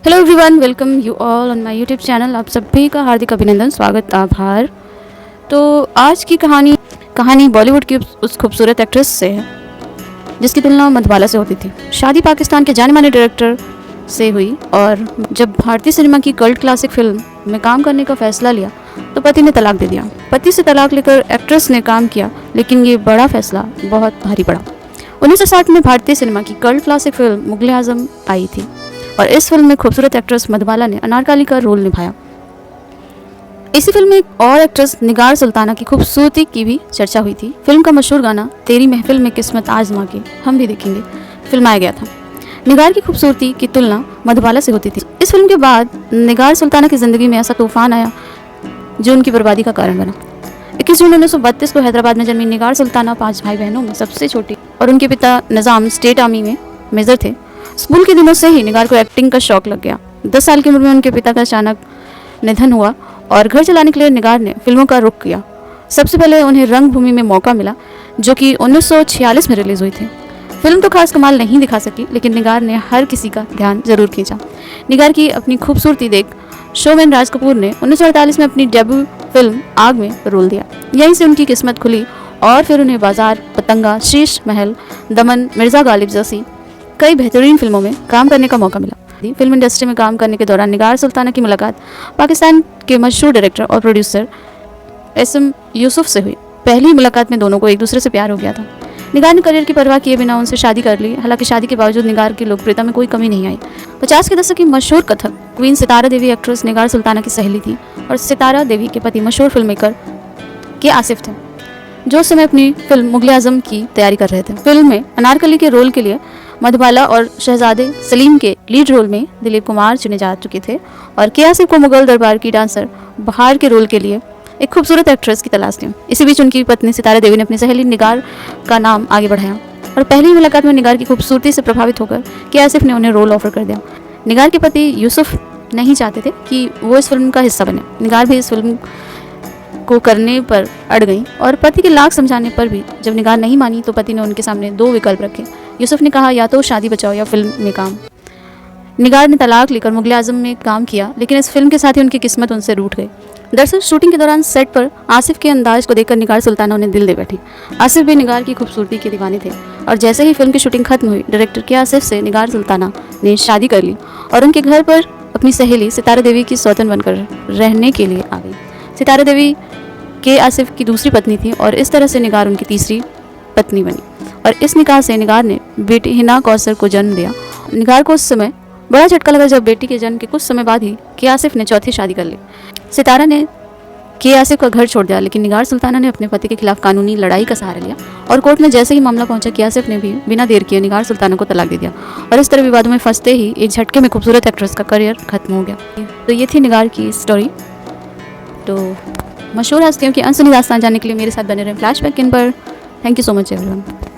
Hello everyone, welcome you all on my YouTube channel. आप सभी का हार्दिक अभिनंदन, स्वागत, आभार। तो आज की कहानी बॉलीवुड की उस खूबसूरत एक्ट्रेस से है जिसकी तुलना मधुबाला से होती थी। शादी पाकिस्तान के जाने माने डायरेक्टर से हुई और जब भारतीय सिनेमा की कल्ट क्लासिक फिल्म में काम करने का फैसला लिया तो पति ने तलाक दे दिया। पति से तलाक लेकर एक्ट्रेस ने काम किया, लेकिन ये बड़ा फैसला बहुत भारी पड़ा। 1960 में भारतीय सिनेमा की कल्ट क्लासिक फिल्म मुगल आजम आई थी और इस फिल्म में खूबसूरत एक्ट्रेस मधुबाला ने अनारकली का रोल निभाया। इसी फिल्म में एक और एक्ट्रेस निगार सुल्ताना की खूबसूरती की भी चर्चा हुई थी। फिल्म का मशहूर गाना तेरी महफिल में किस्मत आजमा के हम भी देखेंगे फिल्माया गया था। निगार की खूबसूरती की तुलना मधुबाला से होती थी। इस फिल्म के बाद निगार सुल्ताना की जिंदगी में ऐसा तूफान आया जो उनकी बर्बादी का कारण बना। 21 जून 1932 को हैदराबाद में जन्मी निगार सुल्ताना 5 भाई बहनों में सबसे छोटी और उनके पिता निज़ाम स्टेट आर्मी में मेजर थे। स्कूल के दिनों से ही निगार को एक्टिंग का शौक लग गया। 10 साल की उम्र में उनके पिता का अचानक निधन हुआ और घर चलाने के लिए निगार ने फिल्मों का रुख किया। सबसे पहले उन्हें रंगभूमि में मौका मिला जो कि 1946 में रिलीज हुई थी। फिल्म तो खास कमाल नहीं दिखा सकी, लेकिन निगार ने हर किसी का ध्यान जरूर खींचा। निगार की अपनी खूबसूरती देख शोमैन राज कपूर ने 1948 में अपनी डेब्यू फिल्म आग में रोल दिया। यहीं से उनकी किस्मत खुली और फिर उन्हें बाजार, पतंगा, शीश महल, दमन, मिर्जा गालिब जैसी कई बेहतरीन फिल्मों में काम करने का मौका मिला। फिल्म इंडस्ट्री में काम करने के दौरान निगार सुल्ताना की मुलाकात पाकिस्तान के मशहूर डायरेक्टर और प्रोड्यूसर एसएम यूसुफ से हुई। पहली मुलाकात में दोनों को एक दूसरे से प्यार हो गया था। निगार ने करियर की परवाह किए बिना उनसे शादी कर ली। हालांकि शादी के बावजूद निगार की लोकप्रियता में कोई कमी नहीं आई। 50 के दशक की मशहूर कथक क्वीन सितारा देवी एक्ट्रेस निगार सुल्ताना की सहेली थी और सितारा देवी के पति मशहूर फिल्म मेकर के आसिफ थे, जो उस समय अपनी फिल्म मुगल आजम की तैयारी कर रहे थे। फिल्म में अनारकली के रोल के लिए मधुबाला और शहजादे सलीम के लीड रोल में दिलीप कुमार चुने जा चुके थे और के आसिफ को मुगल दरबार की डांसर बहार के रोल के लिए एक खूबसूरत एक्ट्रेस की तलाश थी। इसी बीच उनकी पत्नी सितारा देवी ने अपनी सहेली निगार का नाम आगे बढ़ाया और पहली मुलाकात में निगार की खूबसूरती से प्रभावित होकर के आसिफ ने उन्हें रोल ऑफर कर दिया। निगार के पति यूसुफ नहीं चाहते थे कि वो इस फिल्म का हिस्सा बने। निगार भी इस फिल्म को करने पर अड़ गई और पति के लाख समझाने पर भी जब निगार नहीं मानी तो पति ने उनके सामने 2 विकल्प रखे। यूसुफ ने कहा या तो शादी बचाओ या फिल्म में काम। निगार ने तलाक लेकर मुगल आजम में काम किया, लेकिन इस फिल्म के साथ ही उनकी किस्मत उनसे रूठ गई। दरअसल शूटिंग के दौरान सेट पर आसिफ के अंदाज को देखकर निगार सुल्ताना उन्हें दिल दे बैठी। आसिफ भी निगार की खूबसूरती के दीवाने थे और जैसे ही फिल्म की शूटिंग खत्म हुई, डायरेक्टर के आसिफ से निगार सुल्ताना ने शादी कर ली और उनके घर पर अपनी सहेली सितारा देवी की सौतन बनकर रहने के लिए आ गई। सितारा देवी के आसिफ की दूसरी पत्नी थी और इस तरह से निगार उनकी तीसरी पत्नी बनी और इस निकाह से निगार ने बेटी हिना कौसर को जन्म दिया। निगार को उस समय बड़ा झटका लगा जब बेटी के जन्म के कुछ समय बाद ही के आसिफ ने चौथी शादी कर ली। सितारा ने के आसिफ का घर छोड़ दिया, लेकिन निगार सुल्ताना ने अपने पति के खिलाफ कानूनी लड़ाई का सहारा लिया और कोर्ट में जैसे ही मामला पहुंचा के आसिफ ने भी बिना देर किए निगार सुल्ताना को तलाक दे दिया और इस तरह विवादों में फंसते ही एक झटके में खूबसूरत एक्ट्रेस का करियर खत्म हो गया। तो ये थी निगार की स्टोरी। तो मशहूर हस्तियों की अनसुनी दास्तान जानने के लिए मेरे साथ बने रहें फ्लैशबैक इन पर। Thank you so much everyone.